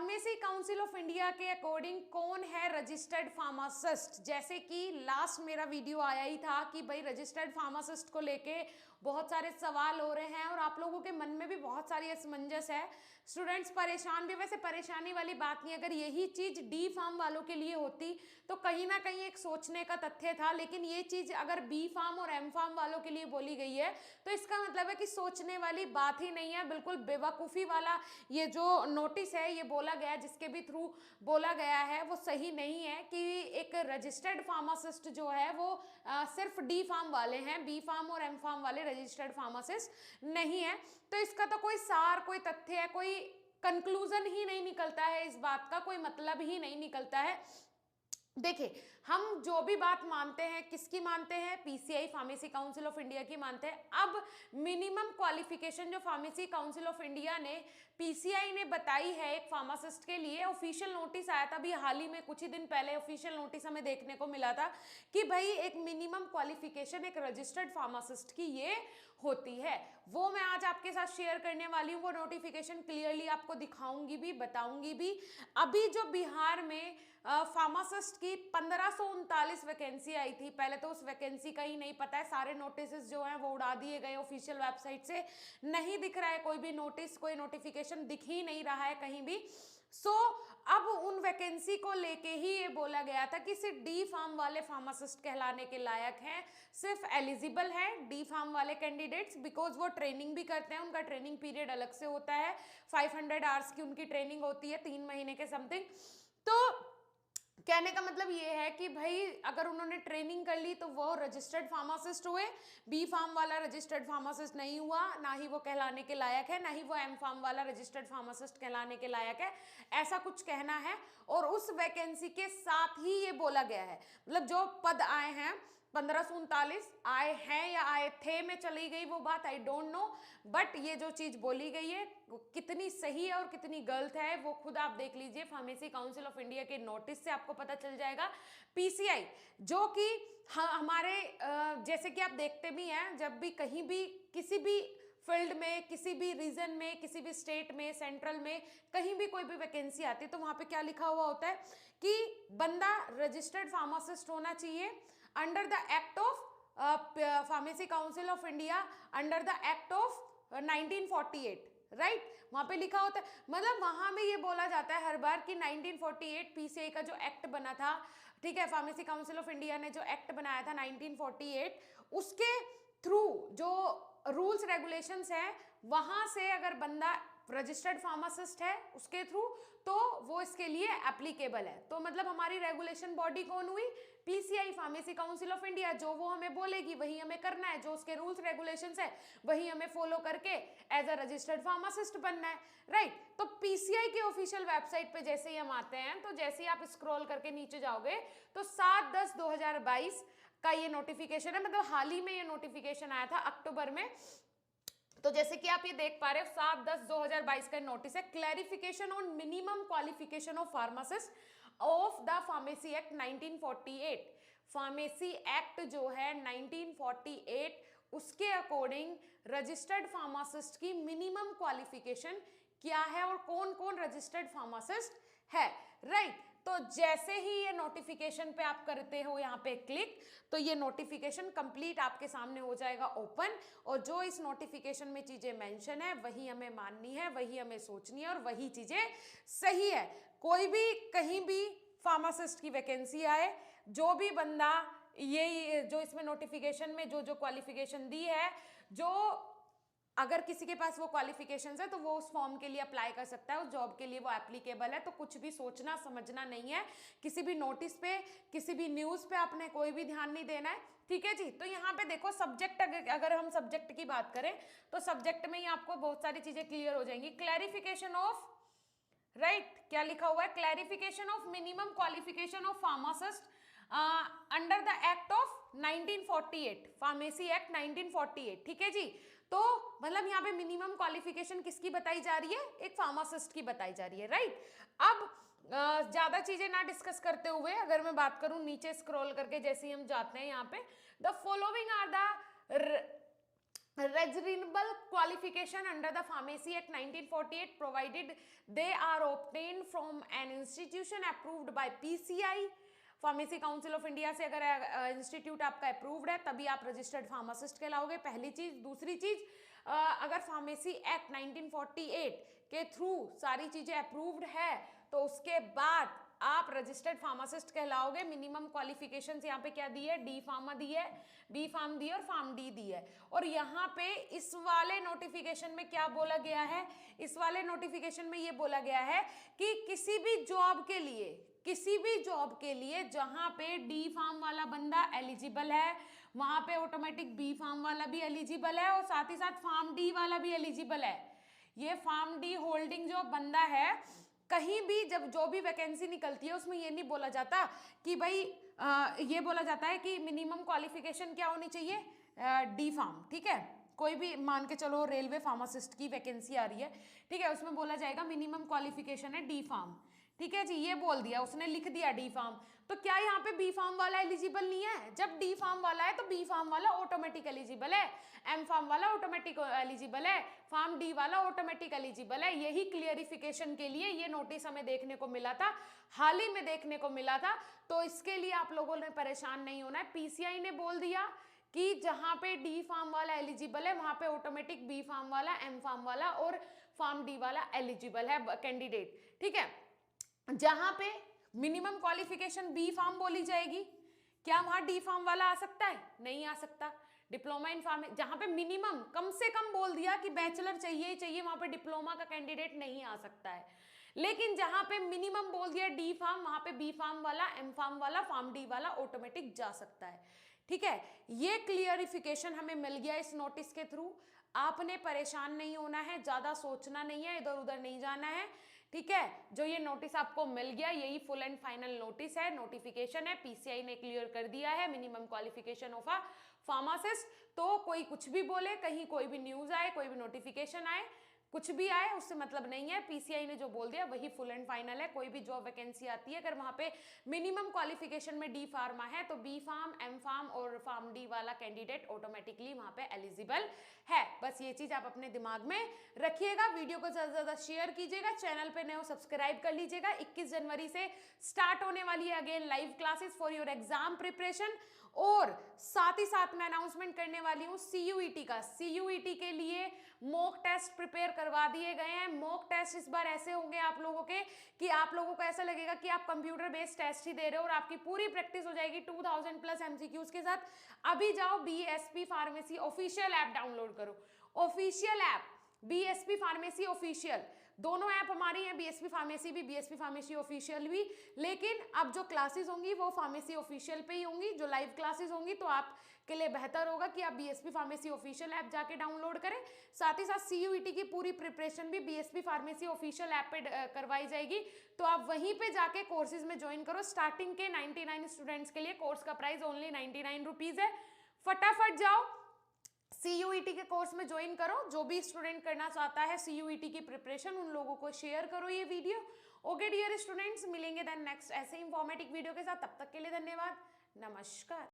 Pharmacy council of India के according कौन है रजिस्टर्ड फार्मासिस्ट? जैसे कि लास्ट मेरा वीडियो आया ही था कि भाई रजिस्टर्ड फार्मासिस्ट को लेके बहुत सारे सवाल हो रहे हैं और आप लोगों के मन में भी बहुत सारी असमंजस है, स्टूडेंट्स परेशान भी। वैसे परेशानी वाली बात नहीं, अगर यही चीज डी फार्म वालों के लिए होती तो कहीं ना कहीं एक सोचने का तथ्य था, लेकिन ये चीज अगर बी फार्म और एम फार्म वालों के लिए बोली गई है तो इसका मतलब है कि सोचने वाली बात ही नहीं है, बिल्कुल बेवकूफ़ी वाला ये जो नोटिस है ये बोला गया, जिसके भी थ्रू बोला गया है वो सही नहीं है कि एक रजिस्टर्ड फार्मासिस्ट जो है वो सिर्फ डी फार्म वाले हैं, बी फार्म और एम फार्म वाले रजिस्टर्ड फार्मासिस्ट नहीं है। तो इसका तो कोई सार, कोई तथ्य है, कोई कंक्लूजन ही नहीं निकलता है, इस बात का कोई मतलब ही नहीं निकलता है। देखिए, हम जो भी बात मानते हैं किसकी मानते हैं? PCI pharmacy council of India की मानते हैं। अब मिनिमम क्वालिफिकेशन जो फार्मेसी काउंसिल ऑफ इंडिया ने, पीसीआई ने बताई है एक फार्मासिस्ट के लिए, ऑफिशियल नोटिस आया था अभी हाल ही में, कुछ ही दिन पहले ऑफिशियल नोटिस हमें देखने को मिला था कि भाई एक मिनिमम क्वालिफिकेशन एक रजिस्टर्ड फार्मासिस्ट की ये होती है। वो मैं आज आपके साथ शेयर करने वाली हूँ, वो नोटिफिकेशन क्लियरली आपको दिखाऊंगी भी, बताऊंगी भी। अभी जो बिहार में फार्मासिस्ट की 1539 वैकेंसी आई थी, पहले तो उस वैकेंसी का ही नहीं पता है, सारे नोटिस जो हैं वो उड़ा दिए गए, ऑफिशियल वेबसाइट से नहीं दिख रहा है कोई भी नोटिस, कोई नोटिफिकेशन दिख ही नहीं रहा है कहीं भी। अब उन वैकेंसी को लेके ही ये बोला गया था कि सिर्फ डी फार्म वाले फार्मासिस्ट कहलाने के लायक हैं, सिर्फ एलिजिबल है डी फार्म वाले कैंडिडेट्स, बिकॉज वो ट्रेनिंग भी करते हैं, उनका ट्रेनिंग पीरियड अलग से होता है, 500 आवर्स की उनकी ट्रेनिंग होती है, 3 महीने के समथिंग। तो कहने का मतलब ये है कि भाई अगर उन्होंने ट्रेनिंग कर ली तो वो रजिस्टर्ड फार्मासिस्ट हुए, बी फार्म वाला रजिस्टर्ड फार्मासिस्ट नहीं हुआ, ना ही वो कहलाने के लायक है, ना ही वो एम फार्म वाला रजिस्टर्ड फार्मासिस्ट कहलाने के लायक है, ऐसा कुछ कहना है। और उस वैकेंसी के साथ ही ये बोला गया है, मतलब जो पद आए हैं 1539 आए हैं या आए थे में चली गई वो बात, आई डोंट नो, बट ये जो चीज बोली गई है कितनी सही है और कितनी गलत है वो खुद आप देख लीजिए, फार्मेसी काउंसिल ऑफ इंडिया के नोटिस से आपको पता चल जाएगा। पीसीआई जो कि हमारे जैसे कि आप देखते भी हैं, जब भी कहीं भी किसी भी फील्ड में, किसी भी रीजन में, किसी भी स्टेट में, सेंट्रल में कहीं भी कोई भी वैकेंसी आती है तो वहां पे क्या लिखा हुआ होता है कि बंदा रजिस्टर्ड फार्मासिस्ट होना चाहिए under the act of pharmacy council of India, under the act of 1948, right, वहां पे लिखा होता है। मतलब वहां में ये बोला जाता है हर बार कि 1948 पीसीआई का जो एक्ट बना था, ठीक है, फार्मेसी काउंसिल ऑफ इंडिया ने जो एक्ट बनाया था 1948, उसके थ्रू जो रूल्स रेगुलेशंस हैं वहां से अगर बंदा रजिस्टर्ड फार्मासिस्ट है उसके थ्रू तो वो इसके लिए एप्लीकेबल है। तो मतलब हमारी रेगुलेशन बॉडी कौन हुई? PCI pharmacy council of India. जो वो हमें बोलेगी वही हमें करना है, जो उसके रूल्स रेगुलेशंस है वही हमें फॉलो करके एज अ रजिस्टर्ड फार्मासिस्ट बनना है, राइट। तो पीसीआई के ऑफिशियल वेबसाइट पे जैसे ही हम आते हैं तो जैसे ही आप स्क्रॉल करके नीचे जाओगे तो 7/10/2022 का ये नोटिफिकेशन है, मतलब हाल ही में ये नोटिफिकेशन आया था अक्टूबर में। तो जैसे कि आप ये देख पा रहे हो 7/10/2022 का नोटिस है, clarification on minimum qualification of pharmacist of the pharmacy act 1948। Pharmacy act जो है 1948 उसके अकॉर्डिंग रजिस्टर्ड फार्मासिस्ट की मिनिमम क्वालिफिकेशन क्या है और कौन कौन रजिस्टर्ड फार्मासिस्ट है, राइट। तो जैसे ही ये नोटिफिकेशन पे आप करते हो यहाँ पे क्लिक, तो ये नोटिफिकेशन कंप्लीट आपके सामने हो जाएगा ओपन, और जो इस नोटिफिकेशन में चीजें मेंशन है वही हमें माननी है, वही हमें सोचनी है और वही चीजें सही है। कोई भी कहीं भी फार्मासिस्ट की वैकेंसी आए, जो भी बंदा ये जो इसमें नोटिफिकेशन में जो जो क्वालिफिकेशन दी है, जो अगर किसी के पास वो क्वालिफिकेशंस है तो वो उस फॉर्म के लिए अप्लाई कर सकता है, उस जॉब के लिए वो एप्लीकेबल है। तो कुछ भी सोचना समझना नहीं है, किसी भी नोटिस पे, किसी भी न्यूज़ पे आपने कोई भी ध्यान नहीं देना है, ठीक है जी। तो यहाँ पे देखो सब्जेक्ट, अगर हम सब्जेक्ट की बात करें तो सब्जेक्ट में ही आपको बहुत सारी चीजें क्लियर हो जाएंगी। क्लैरिफिकेशन ऑफ, राइट, क्या लिखा हुआ है? Clarification of minimum qualification of pharmacist under the act of 1948, pharmacy act 1948, ठीक है जी। तो मतलब यहाँ पे मिनिमम क्वालिफिकेशन किसकी बताई जा रही है? एक फार्मासिस्ट की बताई जा रही है, राइट। अब ज्यादा चीजें ना डिस्कस करते हुए अगर मैं बात करूं नीचे स्क्रॉल करके जैसे ही हम जाते हैं यहाँ पे, the following are the reasonable qualification under the Pharmacy Act 1948 provided they are obtained from an institution approved by PCI, pharmacy council of India से अगर इंस्टीट्यूट आपका अप्रूव्ड है तभी आप रजिस्टर्ड फार्मासिस्ट कहलाओगे, पहली चीज। दूसरी चीज, अगर फार्मेसी एक्ट 1948 के थ्रू सारी चीजें अप्रूव्ड है तो उसके बाद आप रजिस्टर्ड फार्मासिस्ट कहलाओगे। मिनिमम क्वालिफिकेशंस यहाँ पे क्या दी है, डी फार्मा दी है, बी फार्म दी है और फार्म डी दी है। और यहाँ पे इस वाले नोटिफिकेशन में क्या बोला गया है, इस वाले नोटिफिकेशन में ये बोला गया है कि किसी भी जॉब के लिए जहां पे डी फार्म वाला बंदा एलिजिबल है वहां पे ऑटोमेटिक बी फार्म वाला भी एलिजिबल है और साथ ही साथ फार्म डी वाला भी एलिजिबल है। ये फार्म डी होल्डिंग जो बंदा है, कहीं भी जब जो भी वैकेंसी निकलती है उसमें ये नहीं बोला जाता कि भाई ये बोला जाता है कि मिनिमम क्वालिफिकेशन क्या होनी चाहिए, डी फार्म, ठीक है। कोई भी मान के चलो रेलवे फार्मासिस्ट की वैकेंसी आ रही है, ठीक है, उसमें बोला जाएगा मिनिमम क्वालिफिकेशन है डी फार्म, ठीक है जी, ये बोल दिया उसने, लिख दिया डी फार्म। तो क्या यहाँ पे बी फार्म वाला एलिजिबल नहीं है? जब डी फार्म वाला है तो बी फार्म वाला ऑटोमेटिक एलिजिबल है, एम फार्म वाला ऑटोमेटिक एलिजिबल है, फार्म डी वाला ऑटोमेटिक एलिजिबल है। यही क्लियरिफिकेशन के लिए ये नोटिस हमें देखने को मिला था, हाल ही में देखने को मिला था। तो इसके लिए आप लोगों ने परेशान नहीं होना है। पीसीआई ने बोल दिया कि जहां पे डी फार्म वाला एलिजिबल है वहां पे ऑटोमेटिक बी फार्म वाला, एम फार्म वाला और फार्म डी वाला एलिजिबल है कैंडिडेट, ठीक है। जहां पे मिनिमम क्वालिफिकेशन बी फार्म बोली जाएगी, क्या वहां डी फार्म वाला आ सकता है? नहीं आ सकता। डिप्लोमा इन फार्म, जहां पे मिनिमम कम से कम बोल दिया कि बैचलर चाहिए ही चाहिए, वहां पे डिप्लोमा का कैंडिडेट नहीं आ सकता है। लेकिन जहां पे मिनिमम बोल दिया डी फार्म, वहां पे बी फार्म वाला, एम फार्म वाला, फार्म डी वाला ऑटोमेटिक जा सकता है, ठीक है। ये क्लियरिफिकेशन हमें मिल गया इस नोटिस के थ्रू। आपने परेशान नहीं होना है, ज्यादा सोचना नहीं है, इधर उधर नहीं जाना है, ठीक है। जो ये नोटिस आपको मिल गया यही फुल एंड फाइनल नोटिस है, नोटिफिकेशन है, पीसीआई ने क्लियर कर दिया है minimum qualification of a pharmacist. तो कोई कुछ भी बोले, कहीं कोई भी न्यूज आए, कोई भी नोटिफिकेशन आए, कुछ भी आए, उससे मतलब नहीं है। पीसीआई ने जो बोल दिया वही फुल एंड फाइनल है। कोई भी जॉब वैकेंसी आती है अगर वहां पे मिनिमम क्वालिफिकेशन में डी फार्मा है तो बी फार्म, एम फार्म और फार्म डी वाला कैंडिडेट ऑटोमेटिकली वहां पे एलिजिबल है। बस ये चीज आप अपने दिमाग में रखिएगा। वीडियो को ज्यादा से ज्यादा शेयर कीजिएगा, चैनल पे नए हो सब्सक्राइब कर लीजिएगा। 21 जनवरी से स्टार्ट होने वाली है again live classes for your exam preparation. और साथ ही साथ मैं अनाउंसमेंट करने वाली हूँ सीयूईटी का। सीयूईटी के लिए मॉक टेस्ट प्रिपेयर करवा दिए गए हैं। मॉक टेस्ट इस बार ऐसे होंगे आप लोगों के कि आप लोगों को ऐसा लगेगा कि आप कंप्यूटर बेस्ड टेस्ट ही दे रहे हो और आपकी पूरी प्रैक्टिस हो जाएगी 2000 प्लस एमसीक्यूज के साथ। अभी जाओ BSP pharmacy official app download करो, official app BSP pharmacy official, दोनों ऐप हमारी हैं, बीएसपी फार्मेसी भी, बीएसपी फार्मेसी ऑफिशियल भी। लेकिन अब जो क्लासेस होंगी वो फार्मेसी ऑफिशियल पे ही होंगी, जो लाइव क्लासेस होंगी, तो आपके लिए बेहतर होगा कि आप बीएसपी फार्मेसी ऑफिशियल ऐप जाके डाउनलोड करें। साथ ही साथ सीयूईटी की पूरी प्रिपरेशन भी बीएसपी फार्मेसी ऑफिशियल ऐप पे करवाई जाएगी, तो आप वहीं पे जाके कोर्सेज में ज्वाइन करो। स्टार्टिंग के 99 स्टूडेंट्स के लिए कोर्स का प्राइस ओनली 99 रुपीज है। फटाफट जाओ सीयूईटी के कोर्स में ज्वाइन करो। जो भी स्टूडेंट करना चाहता है सीयूईटी की प्रिपरेशन, उन लोगों को शेयर करो ये वीडियो। ओके डियर स्टूडेंट्स, मिलेंगे देन नेक्स्ट ऐसे इंफॉर्मेटिव वीडियो के साथ। तब तक के लिए धन्यवाद, नमस्कार।